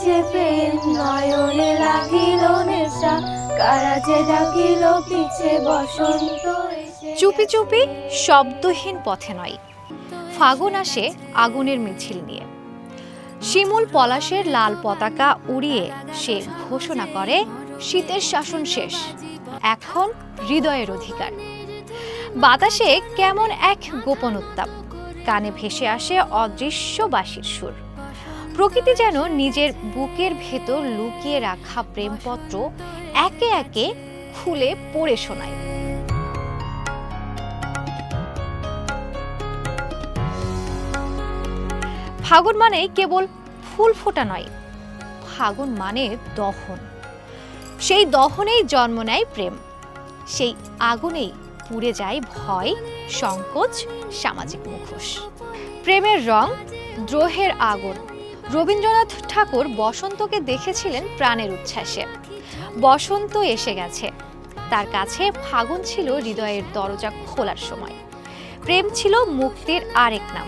যে প্রেম নয়নে লাগিল নেশা, কারা যে ডাকিল পিছে বসন্ত এসে। চুপি চুপি শব্দহীন পথে নয়, ফাগুন আসে আগুনের মিছিল নিয়ে। শিমুল পলাশের লাল পতাকা উড়িয়ে সে ঘোষণা করে, শীতের শাসন শেষ, এখন হৃদয়ের অধিকার। বাতাসে কেমন এক গোপন উত্তাপ, কানে ভেসে আসে অদৃশ্য বাঁশির সুর। প্রকৃতি যেন নিজের বুকের ভেতর লুকিয়ে রাখা প্রেমপত্র একে একে খুলে পড়ে শোনায়। ফাগুন মানে কেবল ফুল ফোটা নয়, ফাগুন মানে দহন। সেই দহনেই জন্ম নেয় প্রেম, সেই আগুনেই পুড়ে যায় ভয়, সংকোচ, সামাজিক মুখোশ। প্রেমের রং, দ্রোহের আগুন। রবীন্দ্রনাথ ঠাকুর বসন্তকে দেখেছিলেন প্রাণের উচ্ছ্বাসে। বসন্ত এসে গেছে, তার কাছে ফাগুন ছিল হৃদয়ের দরজা খোলার সময়। প্রেম ছিল মুক্তির আরেক নাম।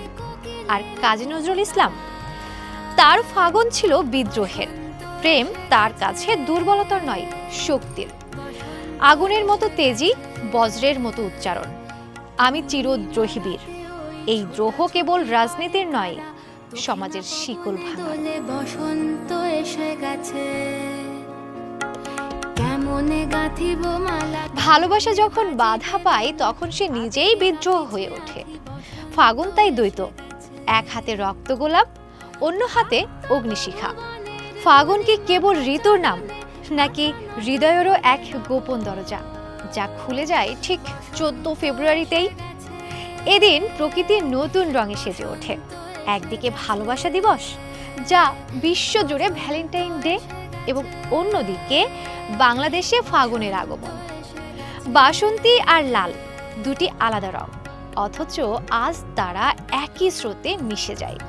আর কাজী নজরুল ইসলাম, তার ফাগুন ছিল বিদ্রোহের। প্রেম তার কাছে দুর্বলতার নয়, শক্তির। আগুনের মতো তেজি, বজ্রের মতো উচ্চারণ, আমি চিরদ্রোহী বীর। এই দ্রোহ কেবল রাজনীতির নয়, সমাজের শিকল ভাঙা। বসন্ত এসে গেছে, কেমনে গাঁথিব মালা। ভালোবাসা যখন বাধা পায় তখন সে নিজেই বিদ্রোহ হয়ে ওঠে। ফাগুন তাই দ্বৈত, এক হাতে রক্ত গোলাপ, অন্য হাতে অগ্নিশিখা। ফাগুন কি কেবল ঋতুর নাম, নাকি হৃদয়েরও এক গোপন দরজা, যা খুলে যায় ঠিক 14 ফেব্রুয়ারিতেই? এদিন প্রকৃতি নতুন রঙে সেজে ওঠে। একদিকে ভালোবাসা দিবস, যা বিশ্বজুড়ে ভ্যালেন্টাইন ডে, এবং অন্যদিকে বাংলাদেশে ফাগুনের আগমন। বাসন্তী আর লাল দুটি আলাদা রং, অথচ আজ তারা একই স্রোতে মিশে যায়।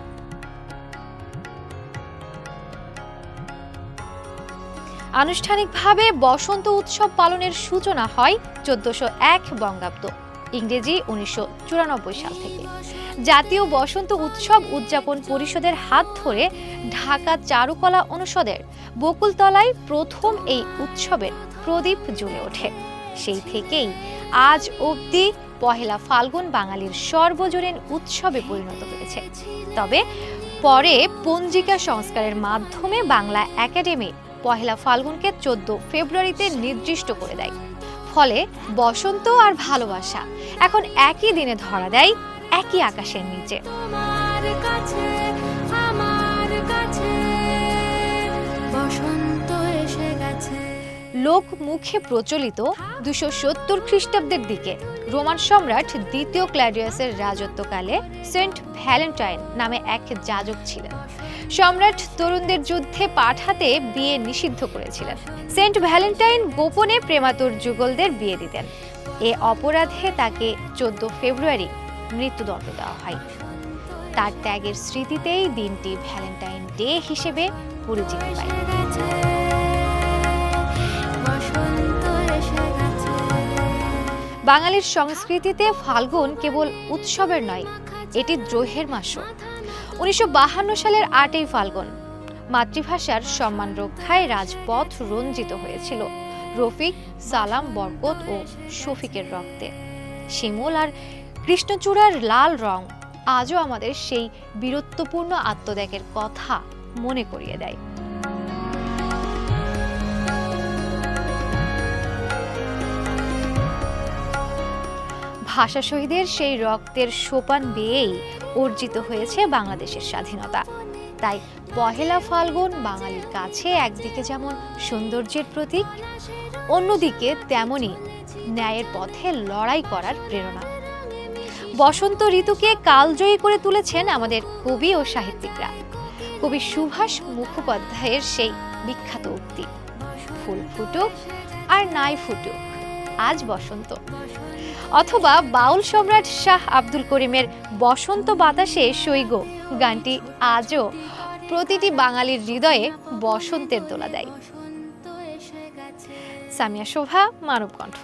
আনুষ্ঠানিকভাবে বসন্ত উৎসব পালনের সূচনা হয় 1401 বঙ্গাব্দ, ইংরেজি 1994 সাল থেকে। জাতীয় বসন্ত উৎসব উদযাপন পরিষদের হাত ধরে ঢাকা চারুকলা অনুষদের বকুলতলায় প্রথম এই উৎসবের প্রদীপ জ্বলে ওঠে। সেই থেকেই আজ অবধি পহেলা ফাল্গুন বাঙালির সর্বজনীন উৎসবে পরিণত হয়েছে। তবে পরে পঞ্জিকা সংস্কারের মাধ্যমে বাংলা একাডেমি পহেলা ফাল্গুনকে 14 ফেব্রুয়ারিতে নির্দিষ্ট করে দেয়। ফলে বসন্ত আর ভালোবাসা এখন একই দিনে ধরা দেয়, একই আকাশের নিচে। বসন্ত এসে গেছে। লোক মুখে প্রচলিত 270 খ্রিস্টাব্দের দিকে রোমান সম্রাট দ্বিতীয় ক্ল্যাডিয়াসের রাজত্বকালে সেন্ট ভ্যালেন্টাইন নামে এক যাজক ছিলেন। সম্রাট তরুণদের যুদ্ধে পাঠাতে বিয়ে নিষিদ্ধ করেছিলেন। সেন্ট ভ্যালেন্টাইন গোপনে প্রেমাতুর যুগলদের বিয়ে দিতেন। এ অপরাধে তাকে 14 ফেব্রুয়ারি মৃত্যুদণ্ড দেওয়া হয়। তার ত্যাগের স্মৃতিতেই দিনটি ভ্যালেন্টাইন ডে হিসেবে পরিচিতি পায়। বাঙালির সংস্কৃতিতে ফাল্গুন কেবল উৎসবের নয়, এটি দ্রোহের মাসও। 1952 সালের 8ই ফাল্গুন মাতৃভাষার সম্মান রক্ষায় রাজপথ রঞ্জিত হয়েছিল রফিক, সালাম, বরকত ও শফিকের রক্তে। শিমুল আর কৃষ্ণচূড়ার লাল রং আজও আমাদের সেই বীরত্বপূর্ণ আত্মত্যাগের কথা মনে করিয়ে দেয়। ভাষা শহীদের সেই রক্তের সোপান বেয়েই অর্জিত হয়েছে বাংলাদেশের স্বাধীনতা। তাই পহেলা ফাল্গুন বাঙালির কাছে একদিকে যেমন সৌন্দর্যের প্রতীক, অন্যদিকে তেমনি ন্যায়ের পথে লড়াই করার প্রেরণা। বসন্ত ঋতুকে কালজয়ী করে তুলেছেন আমাদের কবি ও সাহিত্যিকরা। কবি সুভাষ মুখোপাধ্যায়ের সেই বিখ্যাত উক্তি, ফুল ফুটুক আর নাই ফুটুক, আজ বসন্ত। অথবা বাউল সম্রাট শাহ আব্দুল করিমের বসন্ত বাতাসে সৈগ গানটি আজও প্রতিটি বাঙালির হৃদয়ে বসন্তের দোলা দেয়। সামিয়া শোভা, মানবকণ্ঠ।